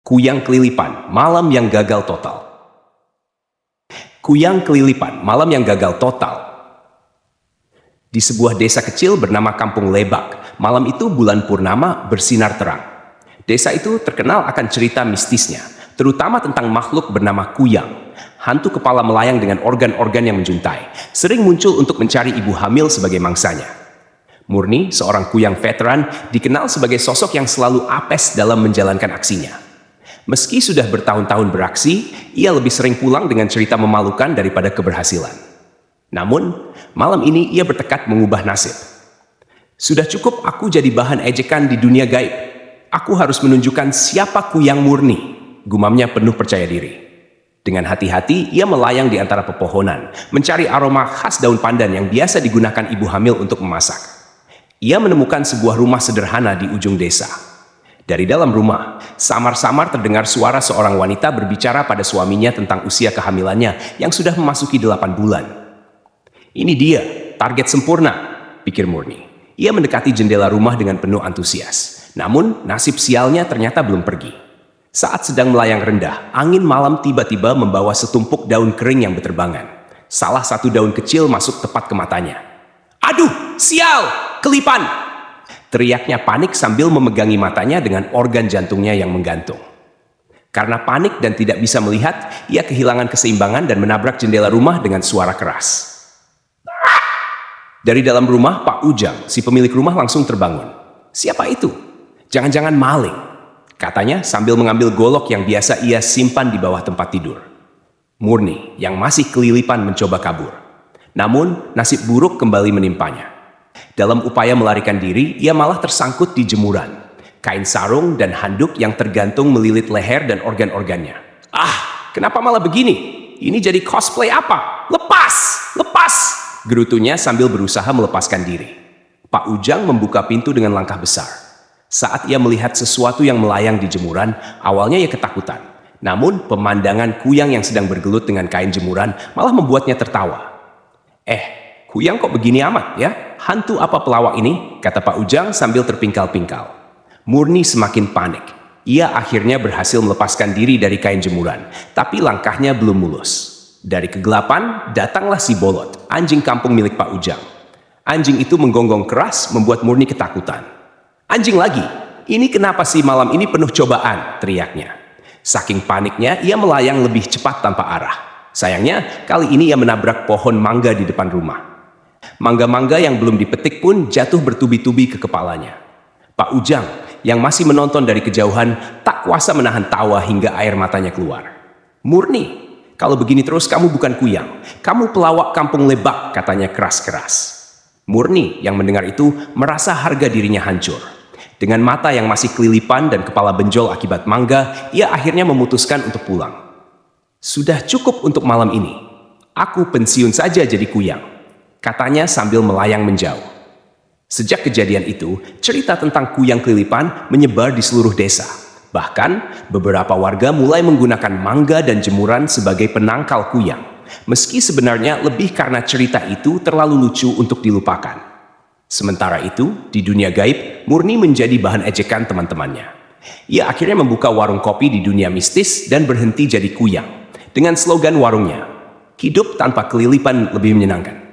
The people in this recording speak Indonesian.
Kuyang Kelilipan, malam yang gagal total. Kuyang Kelilipan, malam yang gagal total. Di sebuah desa kecil bernama Kampung Lebak, malam itu bulan purnama bersinar terang. Desa itu terkenal akan cerita mistisnya, terutama tentang makhluk bernama Kuyang, hantu kepala melayang dengan organ-organ yang menjuntai, sering muncul untuk mencari ibu hamil sebagai mangsanya. Murni, seorang Kuyang veteran, dikenal sebagai sosok yang selalu apes dalam menjalankan aksinya. Meski sudah bertahun-tahun beraksi, ia lebih sering pulang dengan cerita memalukan daripada keberhasilan. Namun, malam ini ia bertekad mengubah nasib. Sudah cukup aku jadi bahan ejekan di dunia gaib. Aku harus menunjukkan siapa Kuyang murni, gumamnya penuh percaya diri. Dengan hati-hati, ia melayang di antara pepohonan, mencari aroma khas daun pandan yang biasa digunakan ibu hamil untuk memasak. Ia menemukan sebuah rumah sederhana di ujung desa. Dari dalam rumah, samar-samar terdengar suara seorang wanita berbicara pada suaminya tentang usia kehamilannya yang sudah memasuki 8 bulan. Ini dia, target sempurna, pikir Murni. Ia mendekati jendela rumah dengan penuh antusias. Namun, nasib sialnya ternyata belum pergi. Saat sedang melayang rendah, angin malam tiba-tiba membawa setumpuk daun kering yang berterbangan. Salah satu daun kecil masuk tepat ke matanya. "Aduh, sial! Kelipan!" Teriaknya panik sambil memegangi matanya dengan organ jantungnya yang menggantung. Karena panik dan tidak bisa melihat, ia kehilangan keseimbangan dan menabrak jendela rumah dengan suara keras. Dari dalam rumah, Pak Ujang, si pemilik rumah langsung terbangun. "Siapa itu? Jangan-jangan maling," katanya sambil mengambil golok yang biasa ia simpan di bawah tempat tidur. Murni, yang masih kelilipan mencoba kabur. Namun, nasib buruk kembali menimpanya. Dalam upaya melarikan diri, ia malah tersangkut di jemuran. Kain sarung dan handuk yang tergantung melilit leher dan organ-organnya. "Ah, kenapa malah begini? Ini jadi cosplay apa? Lepas! Lepas!" gerutunya sambil berusaha melepaskan diri. Pak Ujang membuka pintu dengan langkah besar. Saat ia melihat sesuatu yang melayang di jemuran, awalnya ia ketakutan. Namun, pemandangan Kuyang yang sedang bergelut dengan kain jemuran malah membuatnya tertawa. Kuyang kok begini amat ya? Hantu apa pelawak ini?" kata Pak Ujang sambil terpingkal-pingkal. Murni semakin panik. Ia akhirnya berhasil melepaskan diri dari kain jemuran, tapi langkahnya belum mulus. Dari kegelapan, datanglah si Bolot, anjing kampung milik Pak Ujang. Anjing itu menggonggong keras membuat Murni ketakutan. "Anjing lagi? Ini kenapa sih malam ini penuh cobaan?" teriaknya. Saking paniknya, ia melayang lebih cepat tanpa arah. Sayangnya, kali ini ia menabrak pohon mangga di depan rumah. Mangga-mangga yang belum dipetik pun jatuh bertubi-tubi ke kepalanya. Pak Ujang, yang masih menonton dari kejauhan, tak kuasa menahan tawa hingga air matanya keluar. "Murni, kalau begini terus kamu bukan Kuyang. Kamu pelawak Kampung Lebak," katanya keras-keras. Murni yang mendengar itu merasa harga dirinya hancur. Dengan mata yang masih kelilipan dan kepala benjol akibat mangga, ia akhirnya memutuskan untuk pulang. "Sudah cukup untuk malam ini. Aku pensiun saja jadi Kuyang," katanya sambil melayang menjauh. Sejak kejadian itu, cerita tentang Kuyang Kelilipan menyebar di seluruh desa. Bahkan, beberapa warga mulai menggunakan mangga dan jemuran sebagai penangkal Kuyang. Meski sebenarnya lebih karena cerita itu terlalu lucu untuk dilupakan. Sementara itu, di dunia gaib, Murni menjadi bahan ejekan teman-temannya. Ia akhirnya membuka warung kopi di dunia mistis dan berhenti jadi Kuyang. Dengan slogan warungnya, "Hidup tanpa kelilipan lebih menyenangkan."